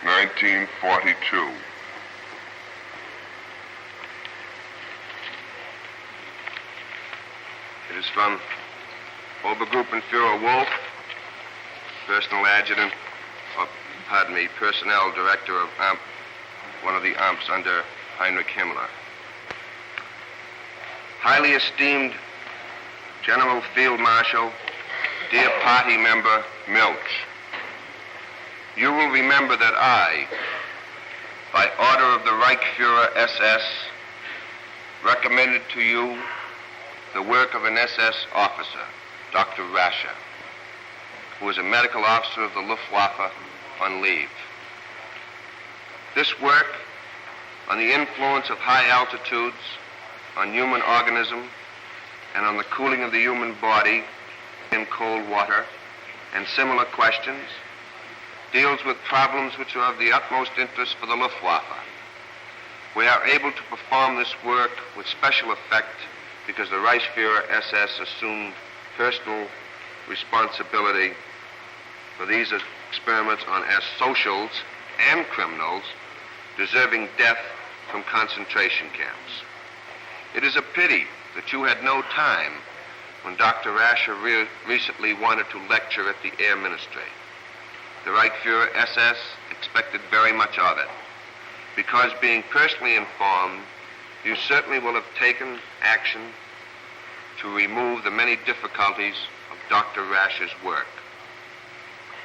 1942. It is from Obergruppenführer Wolf, Personnel Director of one of the AMPs under Heinrich Himmler. Highly esteemed General Field Marshal, dear party member Milch, you will remember that I, by order of the Reichsfuhrer SS, recommended to you the work of an SS officer, Dr. Rascher, who is a medical officer of the Luftwaffe on leave. This work on the influence of high altitudes on human organism and on the cooling of the human body in cold water and similar questions deals with problems which are of the utmost interest for the Luftwaffe. We are able to perform this work with special effect because the Reichsfuhrer SS assumed personal responsibility for these experiments on socials and criminals deserving death from concentration camps. It is a pity that you had no time when Dr. Rascher recently wanted to lecture at the Air Ministry. The Reichsfuhrer SS expected very much of it, because being personally informed, you certainly will have taken action to remove the many difficulties of Dr. Rascher's work.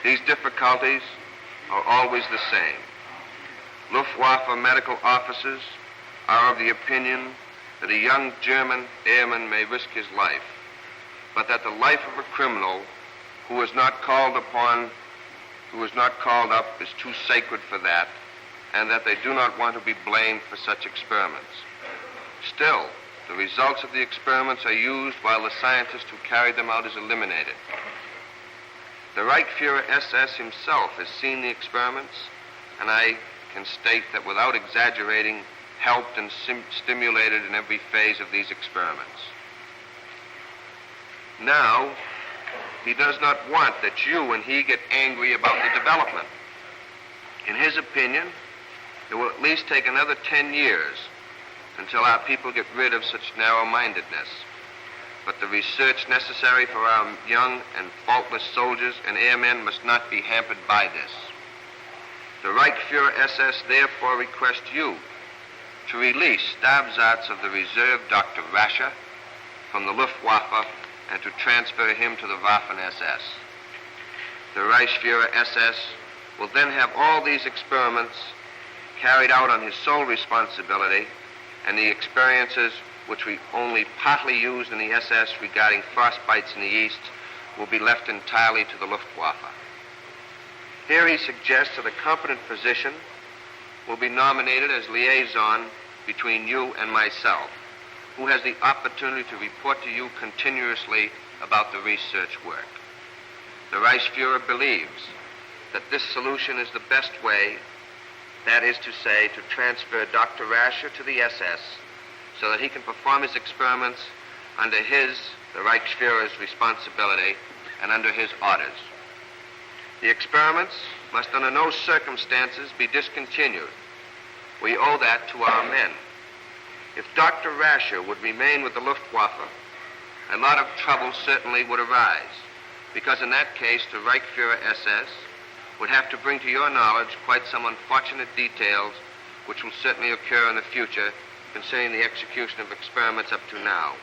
These difficulties are always the same. Luftwaffe medical officers are of the opinion that a young German airman may risk his life, but that the life of a criminal who is not called up is too sacred for that, and that they do not want to be blamed for such experiments. Still, the results of the experiments are used while the scientist who carried them out is eliminated. The Reichsfuhrer SS himself has seen the experiments, and I can state that without exaggerating, helped and stimulated in every phase of these experiments. Now, he does not want that you and he get angry about the development. In his opinion, it will at least take another 10 years until our people get rid of such narrow-mindedness. But the research necessary for our young and faultless soldiers and airmen must not be hampered by this. The Reichsfuhrer SS therefore requests you to release Stabsatz of the reserve Dr. Rascher from the Luftwaffe and to transfer him to the Waffen-SS. The Reichsfuhrer SS will then have all these experiments carried out on his sole responsibility, and the experiences which we only partly used in the SS regarding frostbites in the East will be left entirely to the Luftwaffe. Here he suggests that a competent physician will be nominated as liaison between you and myself, who has the opportunity to report to you continuously about the research work. The Reichsfuhrer believes that this solution is the best way, that is to say, to transfer Dr. Rascher to the SS so that he can perform his experiments under the Reichsfuhrer's responsibility and under his orders. The experiments must under no circumstances be discontinued. We owe that to our men. If Dr. Rascher would remain with the Luftwaffe, a lot of trouble certainly would arise, because in that case the Reichsfuhrer SS would have to bring to your knowledge quite some unfortunate details which will certainly occur in the future concerning the execution of experiments up to now.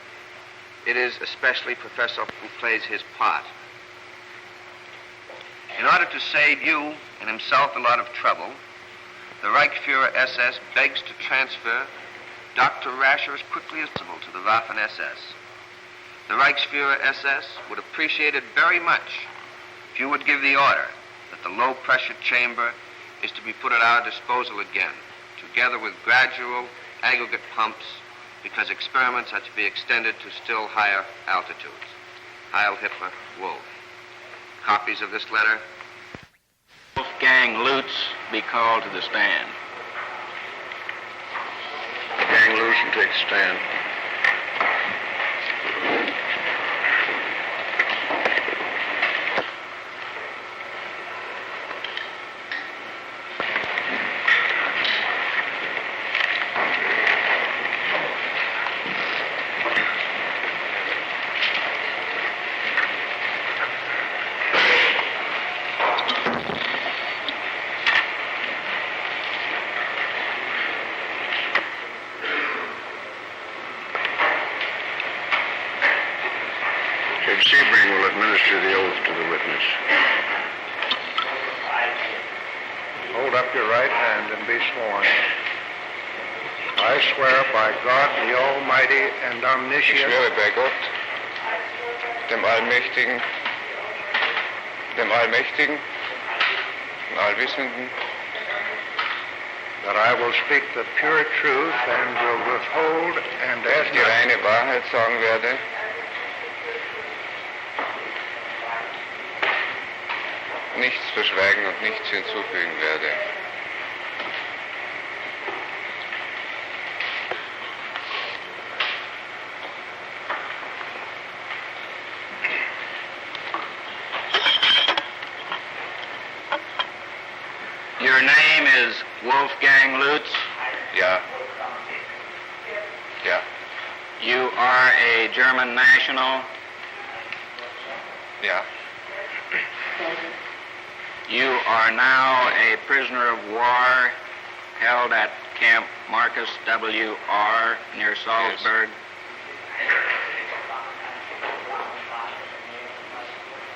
It is especially Professor who plays his part. In order to save you and himself a lot of trouble, the Reichsfuhrer SS begs to transfer Dr. Rascher as quickly as possible to the Waffen-SS. The Reichsfuhrer SS would appreciate it very much if you would give the order that the low-pressure chamber is to be put at our disposal again, together with gradual aggregate pumps, because experiments are to be extended to still higher altitudes. Heil Hitler, Wolf. Copies of this letter. Wolfgang Lutz be called to the stand. Gang loose and take a stand. your right hand and be sworn. I swear by God, the Almighty and Ich Omniscient, schwöre bei Gott, dem Allmächtigen, und Allwissenden, that I will speak the pure truth and will withhold and dass add ich die nothing. reine Wahrheit sagen werde, nichts verschweigen und nichts hinzufügen werde. Your name is Wolfgang Lutz. Ja. Ja. You are a German national. Ja. You are now a prisoner of war held at Camp Marcus W.R. near Salzburg.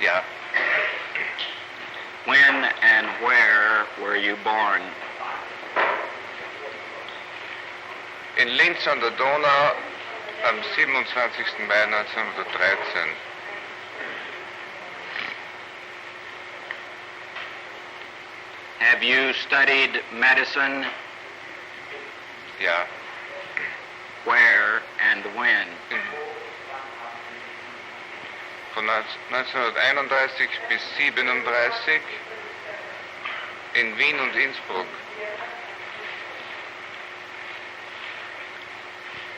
Ja. When and where were you born? In Linz an der Donau am 27. Mai 1913. Have you studied medicine? Ja. Where and when? Von 1931 bis 1937 in Wien und Innsbruck.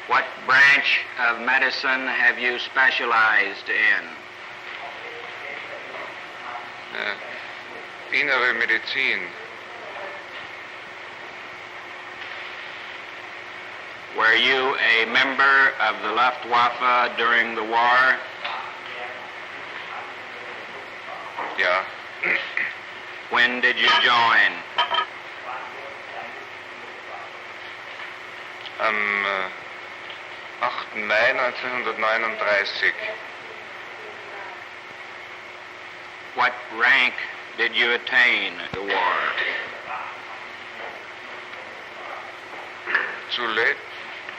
What branch of medicine have you specialized in? Innere Medizin. Were you a member of the Luftwaffe during the war? Ja. When did you join? Am 8. Mai 1939. What rank did you attain the war?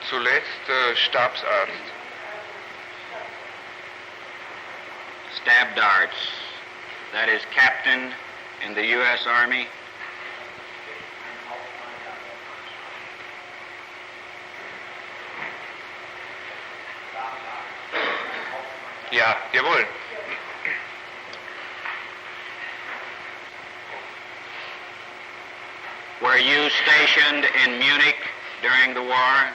Zuletzt Stabsarzt. Stab darts. That is captain in the U.S. Army. Ja, jawohl. Were you stationed in Munich during the war?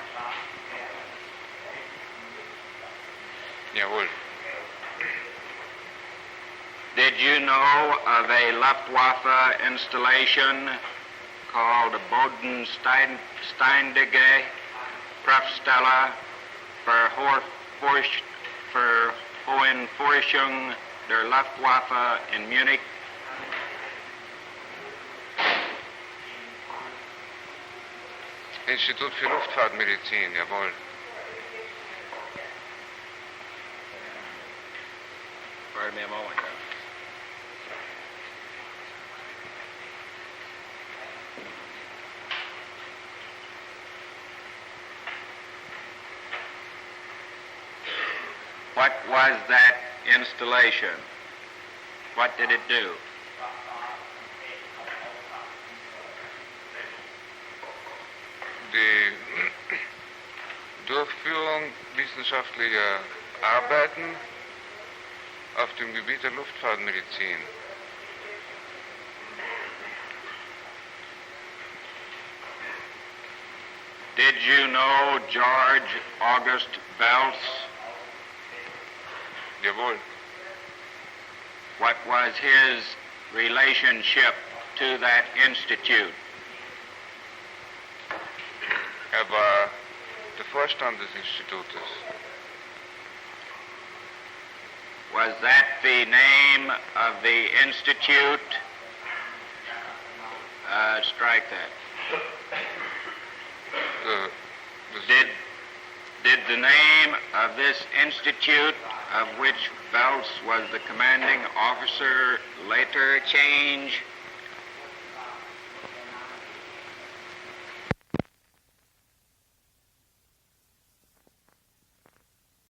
Jawohl. Did you know of a Luftwaffe installation called Bodenständige Prüfstelle für Hohenforschung der Luftwaffe in Munich? Institut für Luftfahrtmedizin, jawohl. Pardon me a moment. What was that installation? What did it do? Die Durchführung wissenschaftlicher Arbeiten auf dem Gebiet der Luftfahrtmedizin. Did you know George August Belz? Jawohl. What was his relationship to that institute? War der Vorstand des Institutes. Was that the name of the institute? Strike that. Did the name of this institute, of which Belz was the commanding officer, later change